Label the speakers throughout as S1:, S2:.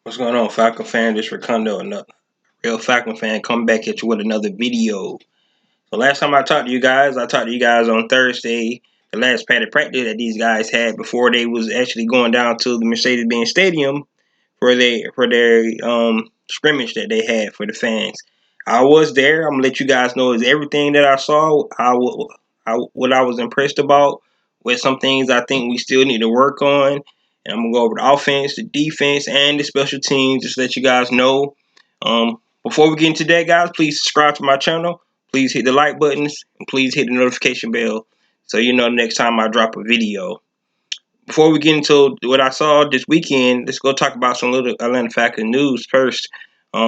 S1: What's going on, Falcon fan? This Ricondo, another real Falcon fan, coming back at you with another video. So last time I talked to you guys on Thursday, the last padded practice that these guys had before they was actually going down to the Mercedes-Benz Stadium for their scrimmage that they had for the fans. I was there. I'm gonna let you guys know is everything that I saw. What I was impressed about with some things I think we still need to work on. And I'm gonna go over the offense, the defense, and the special teams. Just let you guys know. Before we get into that, guys, please subscribe to my channel. Please hit the like buttons and please hit the notification bell so you know next time I drop a video. Before we get into what I saw this weekend, let's go talk about some little Atlanta Falcons news first.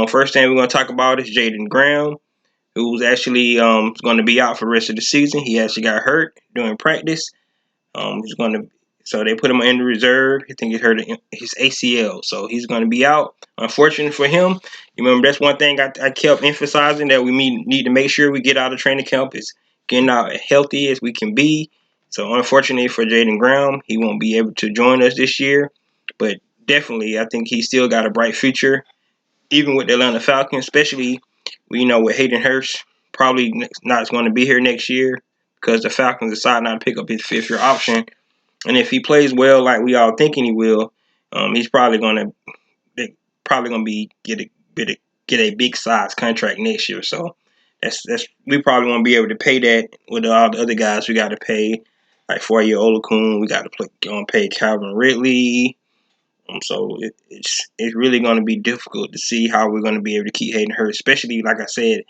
S1: First thing we're going to talk about is Jaden Graham, who's actually going to be out for the rest of the season. He actually got hurt during practice. He's going to So they put him in the reserve. I think he hurt his ACL, so he's going to be out. Unfortunately for him, you remember that's one thing I kept emphasizing that we need to make sure we get out of training camp is getting out as healthy as we can be. So unfortunately for Jaden Graham, he won't be able to join us this year, but definitely I think he's still got a bright future, even with the Atlanta Falcons, especially with Hayden Hurst probably not going to be here next year because the Falcons decide not to pick up his fifth-year option. And if he plays well, like we all thinking he will, he's probably gonna be get a big size contract next year. So that's we probably won't be able to pay that with all the other guys we got to pay, like Foye Olakun. We got to pay Calvin Ridley. So it's really going to be difficult to see how we're going to be able to keep Hayden Hurst, especially like I said,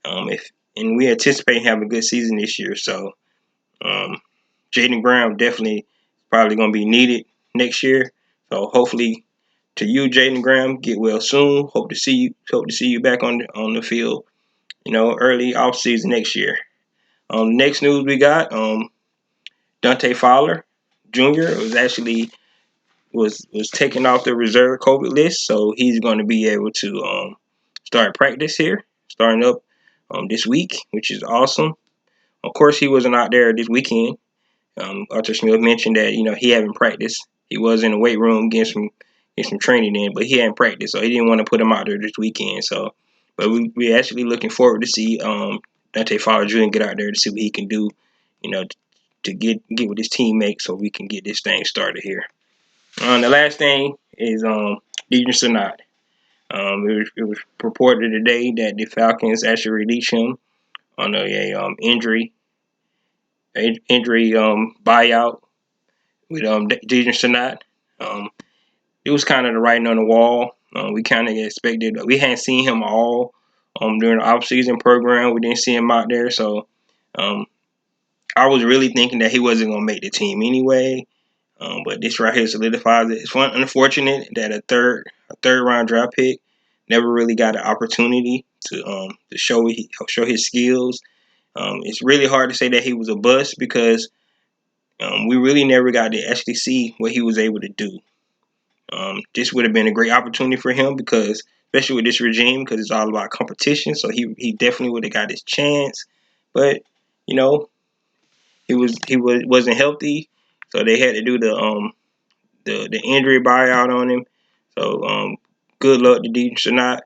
S1: if and we anticipate having a good season this year. So um, Jaden Graham definitely probably going to be needed next year. So hopefully, to you, Jaden Graham, get well soon. Hope to see you. Hope to see you back on the field. Early off season next year. Next news we got Dante Fowler Jr. was taken off the reserve COVID list, so he's going to be able to start practice here, starting up this week, which is awesome. Of course, he wasn't out there this weekend. Arthur Smith mentioned that he hadn't practiced. He was in the weight room getting some training in, but he hadn't practiced, so he didn't want to put him out there this weekend. So, but we actually looking forward to see Dante Fowler Jr. get out there to see what he can do, to get with his teammates, so we can get this thing started here. The last thing is Dejan Sinat. It was reported today that the Falcons actually released him on a injury buyout with Dejan Sinat. Um, it was kind of the writing on the wall. We kind of expected. We hadn't seen him all during the offseason program. We didn't see him out there, so um, I was really thinking that he wasn't going to make the team anyway. But this right here solidifies it. It's unfortunate that a third round draft pick never really got an opportunity to show his skills. It's really hard to say that he was a bust because we really never got to actually see what he was able to do. This would have been a great opportunity for him because, especially with this regime, because it's all about competition. So he definitely would have got his chance, but you know he wasn't healthy, so they had to do the injury buyout on him. So good luck to Dejan Sinat.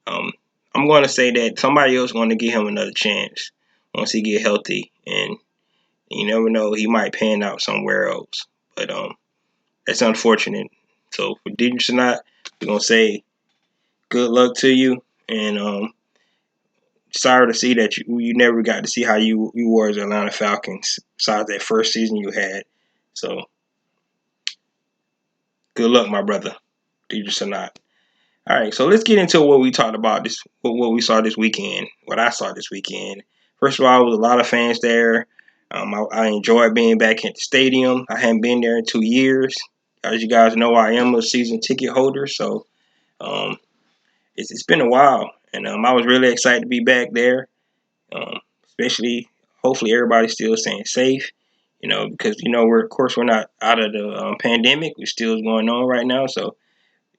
S1: Um, I'm going to say that somebody else going to give him another chance once he get healthy, and you never know, he might pan out somewhere else. But that's unfortunate. So for Dejan Sinat, we're gonna say good luck to you, and sorry to see that you never got to see how you were as Atlanta Falcons besides that first season you had. So good luck, my brother, Dejan Sinat. All right, so let's get into what we talked about what we saw this weekend, what I saw this weekend. First of all, there was a lot of fans there. I enjoyed being back at the stadium. I hadn't been there in 2 years. As you guys know, I am a season ticket holder, so um, it's been a while, and I was really excited to be back there. Especially, hopefully, everybody's still staying safe. Because we're not out of the pandemic. It still is going on right now, so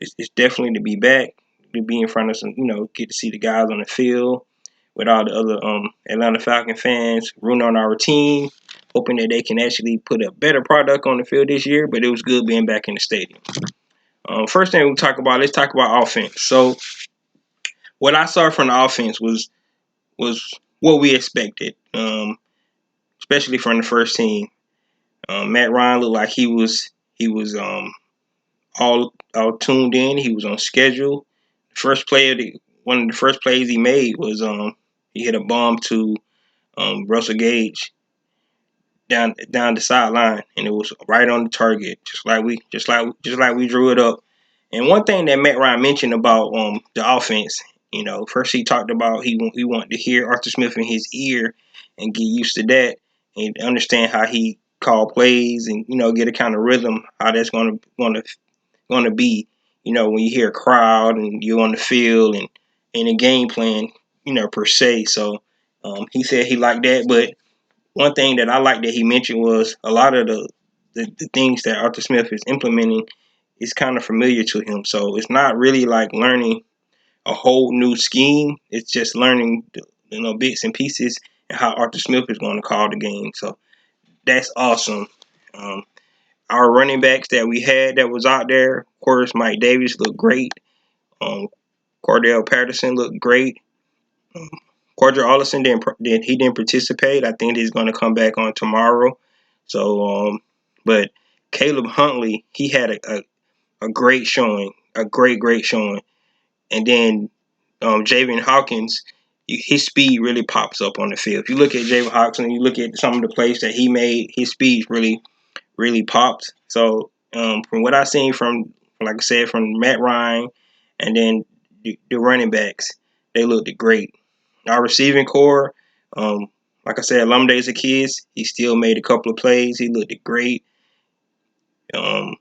S1: it's definitely to be back, to be in front of some, get to see the guys on the field with all the other Atlanta Falcon fans rooting on our team, hoping that they can actually put a better product on the field this year. But it was good being back in the stadium. First thing let's talk about offense. So what I saw from the offense was what we expected, especially from the first team. Matt Ryan looked like he was all tuned in. He was on schedule. First play of the One of the first plays he made was he hit a bomb to Russell Gage down the sideline, and it was right on the target, just like we drew it up. And one thing that Matt Ryan mentioned about the offense, first he talked about he wanted to hear Arthur Smith in his ear and get used to that and understand how he call plays and get a kind of rhythm how that's going to be. When you hear a crowd and you're on the field and in a game plan, per se. So he said he liked that, but one thing that I like that he mentioned was a lot of the things that Arthur Smith is implementing is kind of familiar to him. So it's not really like learning a whole new scheme. It's just learning bits and pieces and how Arthur Smith is going to call the game. So that's awesome. Um, our running backs that we had that was out there, of course, Mike Davis looked great. Um, Cordell Patterson looked great. Um, Cordell Allison didn't participate. I think he's going to come back on tomorrow. So, but Caleb Huntley, he had a great showing, a great showing. And then Javian Hawkins, his speed really pops up on the field. If you look at Javian Hawkins and you look at some of the plays that he made, his speed really popped. So from what I seen from, like I said, from Matt Ryan and then the running backs, they looked great. Our receiving core, um, like I said, Lumdays a kids, he still made a couple of plays. He looked great. Um,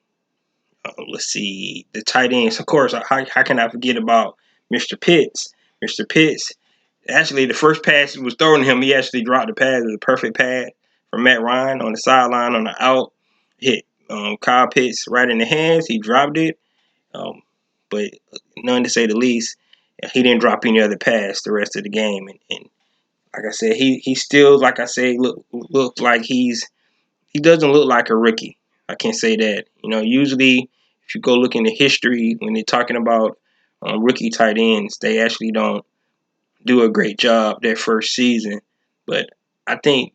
S1: let's see, the tight ends. Of course, how can I forget about Mr. Pitts? Mr. Pitts, actually, the first pass was thrown to him. He actually dropped the pass. It was a perfect pass from Matt Ryan on the sideline on the out. Hit Kyle Pitts right in the hands. He dropped it. Um, but none to say the least, he didn't drop any other pass the rest of the game. And like I said, he still, like I say, looked like he doesn't look like a rookie. I can't say that. Usually if you go look into history when they're talking about rookie tight ends, they actually don't do a great job their first season. But I think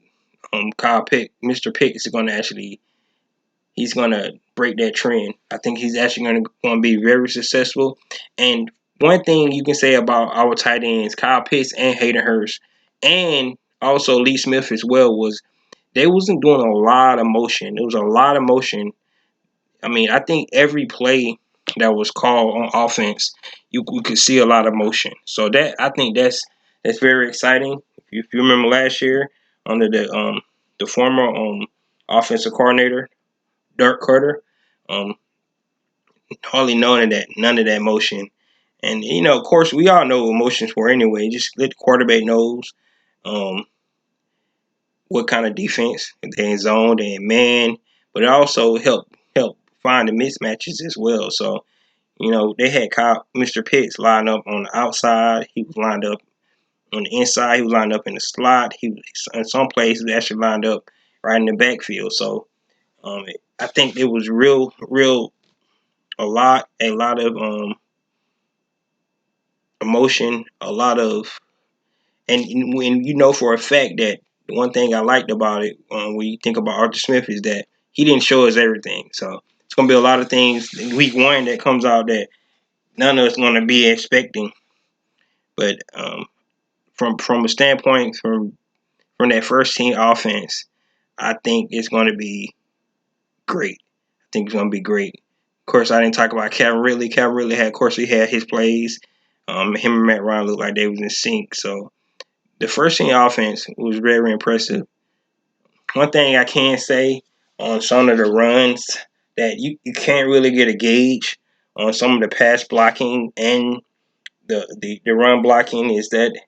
S1: Mr. Pitt is going to actually he's going to break that trend. I think he's actually going to be very successful. And one thing you can say about our tight ends, Kyle Pitts and Hayden Hurst, and also Lee Smith as well, was they wasn't doing a lot of motion. There was a lot of motion. I mean, I think every play that was called on offense, you could see a lot of motion. So I think that's very exciting. If you remember last year under the former offensive coordinator Dirk Carter, um, hardly none of that motion. And of course, we all know what motions for anyway. Just let the quarterback knows um, what kind of defense they in zone, they in man, but it also help find the mismatches as well. So they had Mr. Pitts lined up on the outside. He was lined up on the inside. He was lined up in the slot. He was in some places actually lined up right in the backfield. So I think it was real a lot of emotion, a lot of, and when for a fact that the one thing I liked about it when you think about Arthur Smith is that he didn't show us everything. So it's gonna be a lot of things in week one that comes out that none of us gonna be expecting. But from a standpoint from that first team offense, I think it's gonna be great. I think it's gonna be great. Of course, I didn't talk about Calvin Ridley. Calvin Ridley had, of course, he had his plays. Him and Matt Ryan looked like they was in sync. So the first team offense was very impressive. One thing I can say on some of the runs that you can't really get a gauge on some of the pass blocking and the run blocking is that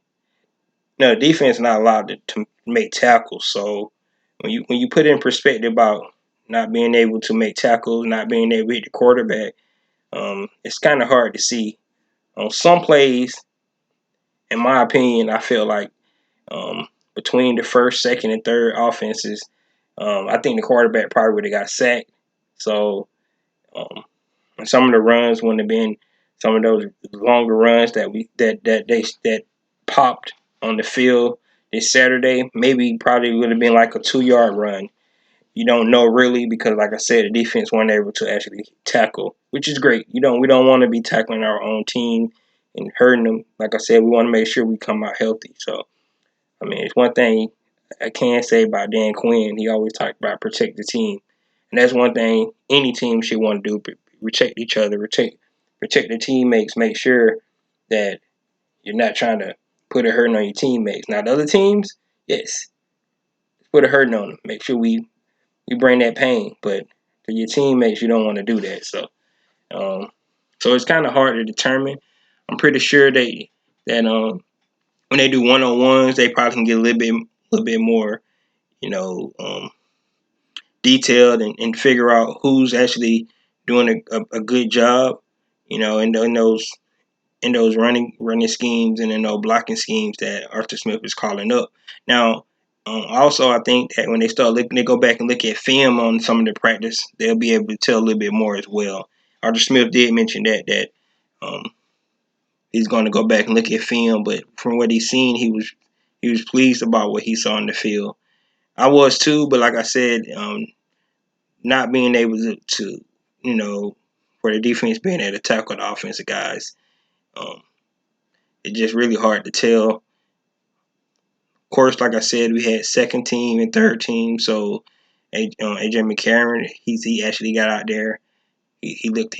S1: no, the defense is not allowed to make tackles. So when you put it in perspective about not being able to make tackles, not being able to hit the quarterback, it's kind of hard to see. On some plays, in my opinion, I feel like between the first, second, and third offenses, I think the quarterback probably would have got sacked. So um, And some of the runs wouldn't have been some of those longer runs that popped on the field this Saturday. Maybe probably would have been like a 2 yard run. You don't know really because, like I said, the defense weren't able to actually tackle, which is great. We don't want to be tackling our own team and hurting them. Like I said, we want to make sure we come out healthy. So I mean, it's one thing I can say about Dan Quinn. He always talked about protect the team, and that's one thing any team should want to do: protect each other, protect the teammates. Make sure that you're not trying to put a hurting on your teammates. Now, the other teams, yes, put a hurting on them. Make sure we bring that pain, but for your teammates, you don't want to do that. Um, so it's kind of hard to determine. I'm pretty sure that when they do one on ones, they probably can get little bit more, you know, detailed and figure out who's actually doing a good job, in those running schemes and in those blocking schemes that Arthur Smith is calling up. Now, also I think that when they go back and look at film on some of the practice, they'll be able to tell a little bit more as well. Arthur Smith did mention that um, he's going to go back and look at film, but from what he's seen, he was pleased about what he saw in the field. I was too, but like I said, not being able to for the defense being able to tackle the offensive guys, um, it's just really hard to tell. Of course, like I said, we had second team and third team, so AJ McCarron, he actually got out there. He looked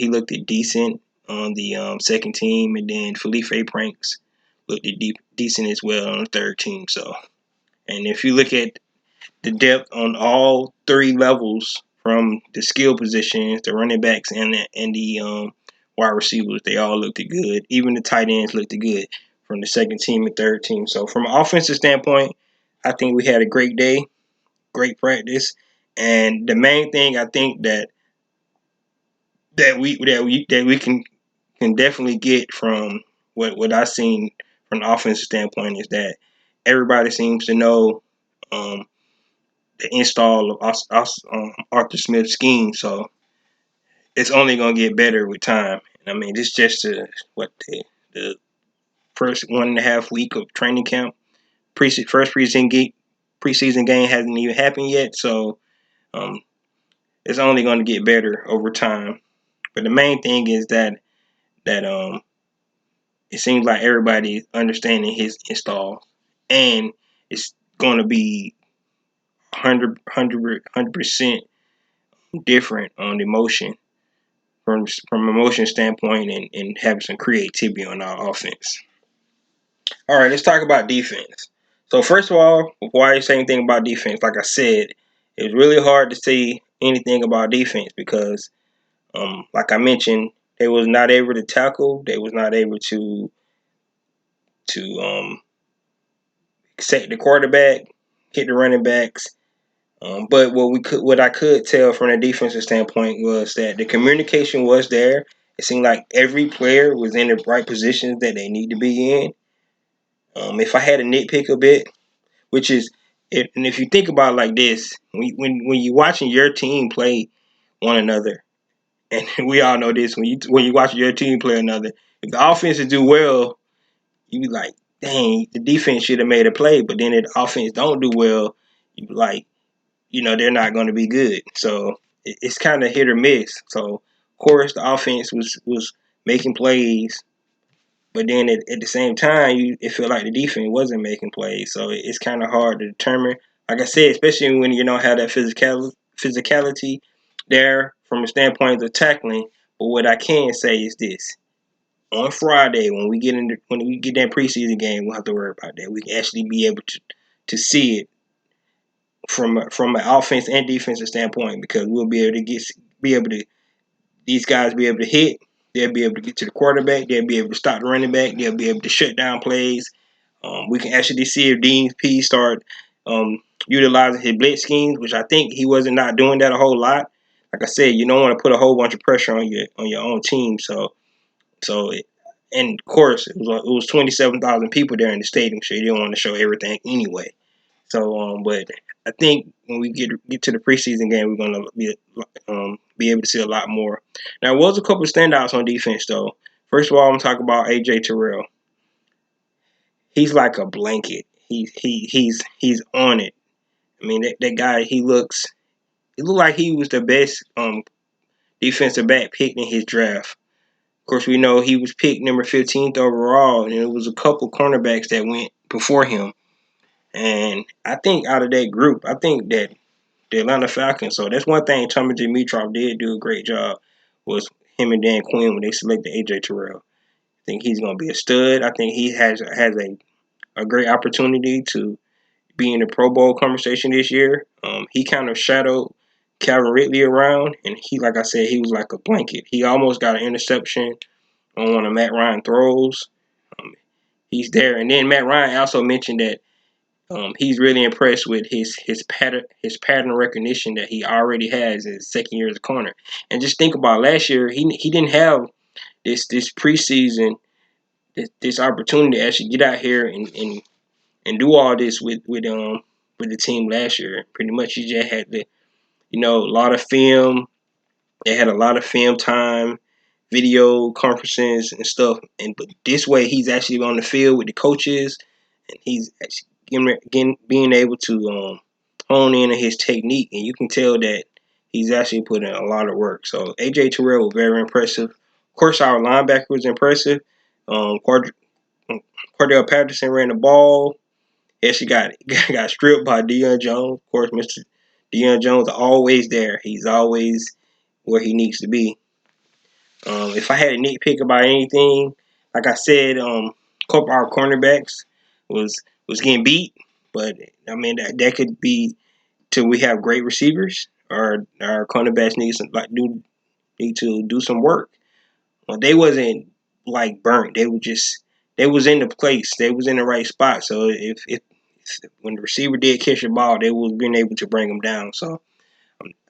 S1: decent on the second team, and then Felipe Pranks looked decent as well on the third team. So, and if you look at the depth on all three levels from the skill positions, the running backs and the wide receivers. They all looked good. Even the tight ends looked good from the second team and third team. So from an offensive standpoint, I think we had a great day, great practice, and the main thing I think that we can definitely get from what I seen from the offensive standpoint is that everybody seems to know um, the install of Arthur Smith's scheme. So it's only going to get better with time. I mean, this just the first 1.5 week of training camp. First preseason game hasn't even happened yet, so um, it's only going to get better over time. But the main thing is that it seems like everybody understanding his install, and it's going to be 100% different on the motion from a motion standpoint and having some creativity on our offense. All right, let's talk about defense. So first of all, before I say anything about defense, like I said, it was really hard to say anything about defense because, like I mentioned, they was not able to tackle. They was not able to sack the quarterback, hit the running backs. But what I could tell from a defensive standpoint was that the communication was there. It seemed like every player was in the right positions that they need to be in. If I had to nitpick a bit, which is, and if you think about it like this, when you're watching your team play one another, and we all know this, when you watch your team play another, if the offenses do well, you be like, dang, the defense should have made a play. But then if the offense don't do well, you be like, they're not going to be good. So it's kind of hit or miss. So of course the offense was making plays, but then at the same time, it felt like the defense wasn't making plays. So it's kind of hard to determine. Like I said, especially when you don't have that physicality there from a standpoint of tackling. But what I can say is this: on Friday, when we get that preseason game, we'll have to worry about that. We can actually be able to see it from an offense and defensive standpoint because we'll be able to these guys be able to hit. They'll be able to get to the quarterback. They'll be able to stop the running back. They'll be able to shut down plays. We can actually see if Dean P start utilizing his blitz schemes, which I think he wasn't not doing that a whole lot. Like I said, you don't want to put a whole bunch of pressure on your own team. And of course it was 27,000 people there in the stadium, so you didn't want to show everything anyway. So, but I think when we get to the preseason game, we're gonna be able to see a lot more. Now, there was a couple of standouts on defense though. First of all, I'm gonna talk about AJ Terrell. He's like a blanket. He's on it. I mean, that guy. He looked like he was the best defensive back picked in his draft. Of course, we know he was picked number 15th overall, and it was a couple cornerbacks that went before him. And I think out of that group, I think that the Atlanta Falcons. So that's one thing Tommy Dimitrov did do a great job was him and Dan Quinn when they selected AJ Terrell. I think he's going to be a stud. I think he has a great opportunity to be in the Pro Bowl conversation this year. He kind of shadowed Calvin Ridley around, and he, like I said, he was like a blanket. He almost got an interception on one of Matt Ryan throws. Um, he's there, and then Matt Ryan also mentioned that he's really impressed with his pattern recognition that he already has in his second year as a corner. And just think about last year, he didn't have this preseason this opportunity to actually get out here and do all this with the team last year. Pretty much, he just had a lot of film. They had a lot of film time, video conferences and stuff. And but this way, he's actually on the field with the coaches, and he's actually being able to hone in on his technique, and you can tell that he's actually put in a lot of work. So AJ Terrell was very impressive. Of course, our linebacker was impressive. Cordell Patterson ran the ball. Actually got stripped by Deion Jones. Of course, Mr. Deion Jones always there. He's always where he needs to be. If I had a nitpick about anything, like I said, couple of our cornerbacks was getting beat, but I mean that could be till we have great receivers. Our cornerbacks need to do some work. Well, they wasn't like burnt. They was in the place. They was in the right spot. So if when the receiver did catch the ball, they was being able to bring them down. So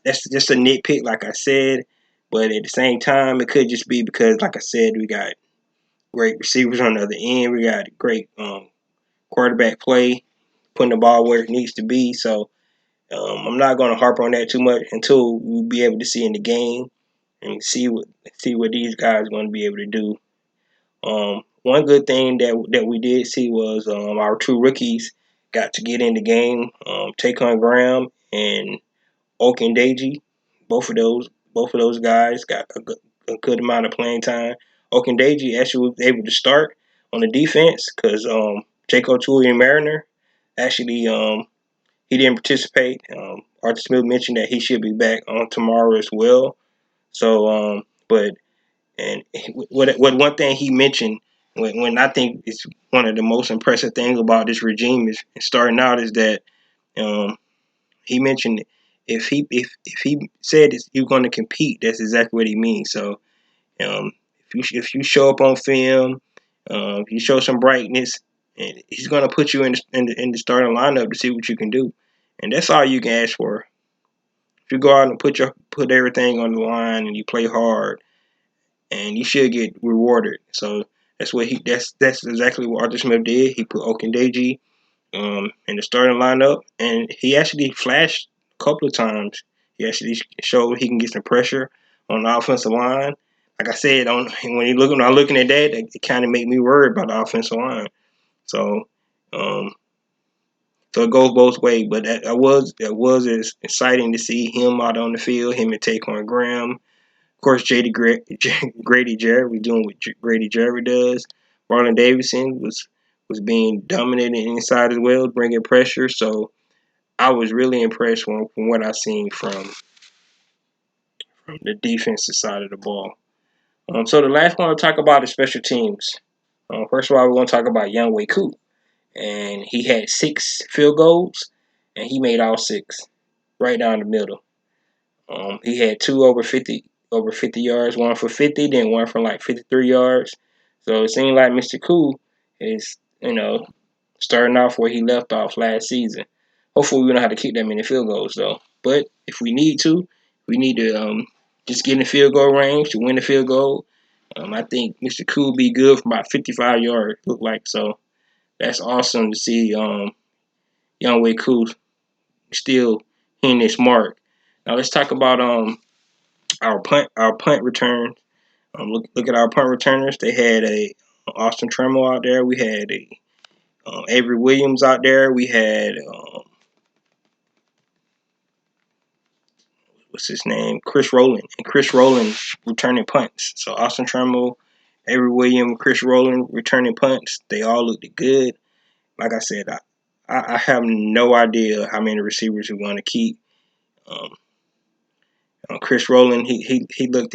S1: that's just a nitpick, like I said. But at the same time, it could just be because, like I said, we got great receivers on the other end. We got great quarterback play, putting the ball where it needs to be. So I'm not going to harp on that too much until we be able to see in the game and see what these guys are going to be able to do. One good thing that we did see was our two rookies got to get in the game. Taquan Graham and Okendeji, both of those guys got a good amount of playing time. Okendeji actually was able to start on the defense because Jake O'Toole Mariner actually he didn't participate. Arthur Smith mentioned that he should be back on tomorrow as well. So, but and what one thing he mentioned when I think it's one of the most impressive things about this regime is starting out is that um, he mentioned if he said you're going to compete, that's exactly what he means. So um, if you show up on film, if you show some brightness, and he's going to put you in the starting lineup to see what you can do, and that's all you can ask for. If you go out and put everything on the line and you play hard, and you should get rewarded. So that's exactly what Arthur Smith did. He put Okendeji in the starting lineup, and he actually flashed a couple of times. He actually showed he can get some pressure on the offensive line. Like I said, when I'm looking at that, it kind of made me worried about the offensive line. So, um, so it goes both ways. But that was as exciting to see him out on the field. Him and Taquan Graham. Of course, Grady Jarrett. We're doing what Grady Jarrett does. Marlon Davidson was being dominant inside as well, bringing pressure. So I was really impressed from what I seen from the defensive side of the ball. So the last one I'll talk about is special teams. First of all, we're going to talk about Younghoe Koo, and he had 6 field goals, and he made all 6 right down the middle. He had 2 over 50 yards, one for 50, then one for like 53 yards. So it seemed like Mr. Koo is starting off where he left off last season. Hopefully, we don't have to kick that many field goals though. But if we need to, we need to just get in the field goal range to win the field goal. I think Mr. Koo will be good for about 55 yards. Look like so. That's awesome to see. Younghoe Koo still hitting this mark. Now let's talk about our punt return. Look at our punt returners. They had a Austin Tremble out there. We had a Avery Williams out there. We had what's his name, Chris Rowland, and Chris Rowland returning punts. So Austin Tremble, Avery Williams, Chris Rowland returning punts. They all looked good. Like I said, I have no idea how many receivers we're going to keep. Um, Chris Rowland, he looked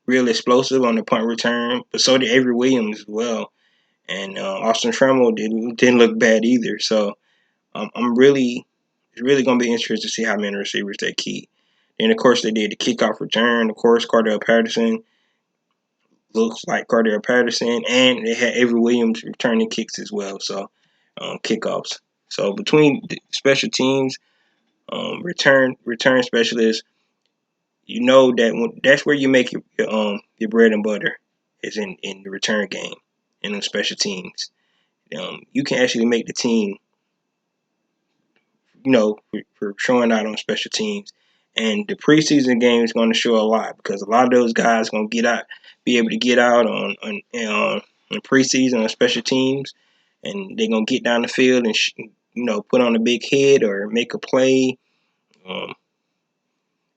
S1: real explosive on the punt return, but so did Avery Williams as well. And Austin Tremble didn't look bad either. So I'm really it's really going to be interesting to see how many receivers they keep. And of course, they did the kickoff return. Of course, Cordell Patterson looks like Cordell Patterson, and they had Avery Williams returning kicks as well. So kickoffs. So between the special teams, return specialists, you know that's where you make your bread and butter is in the return game and in special teams. You can actually make the team, for showing out on special teams. And the preseason game is going to show a lot because a lot of those guys going to be able to get out on preseason on special teams, and they're going to get down the field and put on a big hit or make a play. Um,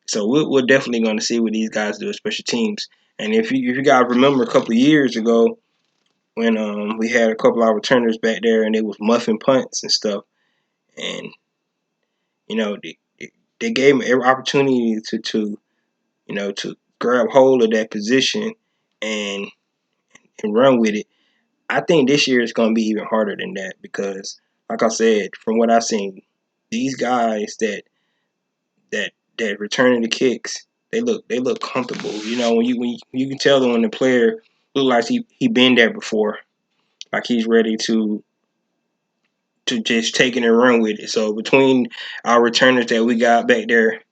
S1: so we're definitely going to see what these guys do with special teams. And if you guys remember a couple of years ago when we had a couple of our returners back there and they was muffing punts and stuff, and they gave him every opportunity to grab hold of that position and run with it. I think this year is going to be even harder than that because, like I said, from what I've seen, these guys that returning the kicks, they look comfortable. When you can tell them when the player look like he been there before, like he's ready to just take it and run with it. So between our returners that we got back there,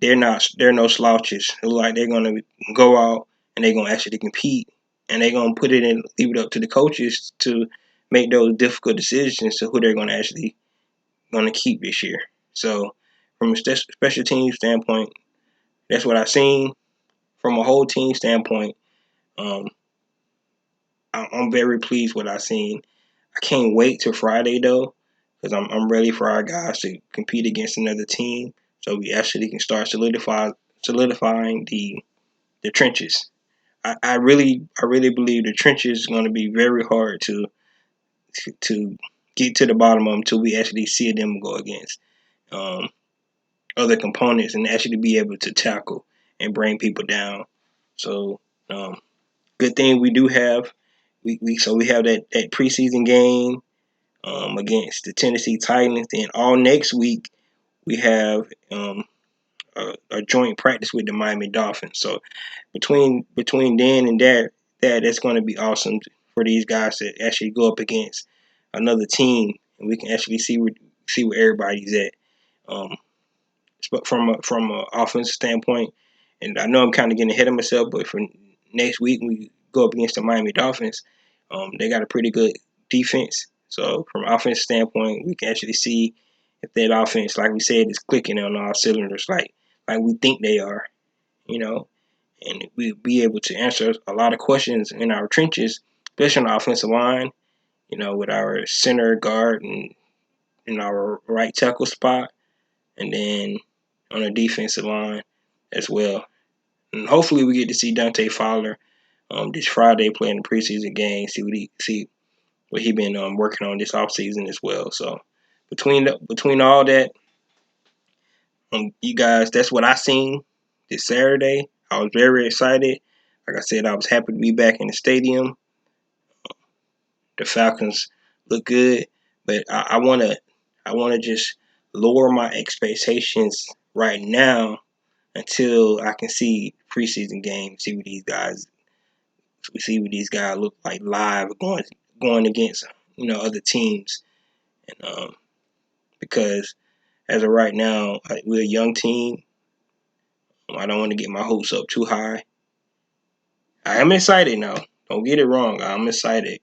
S1: they're no slouches. They look like they're gonna go out and they're gonna actually compete, and they're gonna put it in, leave it up to the coaches to make those difficult decisions to who they're gonna keep this year. So from a special team standpoint, that's what I've seen. From a whole team standpoint, um, I'm very pleased with what I've seen. I can't wait till Friday though, because I'm ready for our guys to compete against another team, so we actually can start solidifying the trenches. I really believe the trenches is going to be very hard to get to the bottom of them until we actually see them go against um, other components and actually be able to tackle and bring people down. So um, good thing we do have we have that preseason game against the Tennessee Titans. Then all next week we have a joint practice with the Miami Dolphins. So between then and that's going to be awesome for these guys to actually go up against another team, and we can actually see where everybody's at. Um, from a offensive standpoint, and I know I'm kind of getting ahead of myself, but for next week we go up against the Miami Dolphins. They got a pretty good defense, so from an offensive standpoint, we can actually see if that offense, like we said, is clicking on all cylinders, like we think they are. You know, and we'll be able to answer a lot of questions in our trenches, especially on the offensive line. With our center guard and in our right tackle spot, and then on the defensive line as well. And hopefully, we get to see Dante Fowler this Friday playing the preseason game. See what he been working on this offseason as well. So between all that, you guys, that's what I seen this Saturday. I was very excited. Like I said, I was happy to be back in the stadium. The Falcons look good, but I wanna just lower my expectations right now until I can see preseason games, see what these guys look like live going against other teams, and because as of right now we're a young team. I don't want to get my hopes up too high. I am excited now. Don't get it wrong. I'm excited,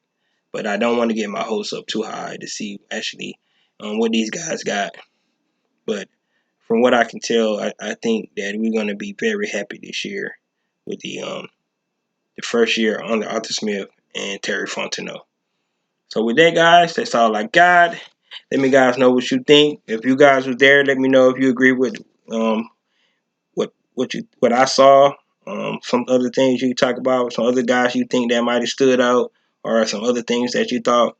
S1: but I don't want to get my hopes up too high to see actually what these guys got. But from what I can tell, I think that we're going to be very happy this year with the first year under Arthur Smith and Terry Fontenot. So with that, guys, that's all I got. Let me guys know what you think. If you guys were there, let me know if you agree with what I saw. Some other things you talk about, some other guys you think that might have stood out, or some other things that you thought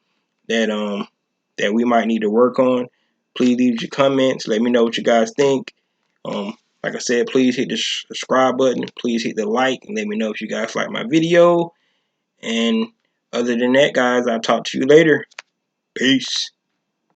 S1: that we might need to work on. Please leave your comments. Let me know what you guys think. Like I said, please hit the subscribe button. Please hit the like and let me know if you guys like my video. And other than that, guys, I'll talk to you later. Peace.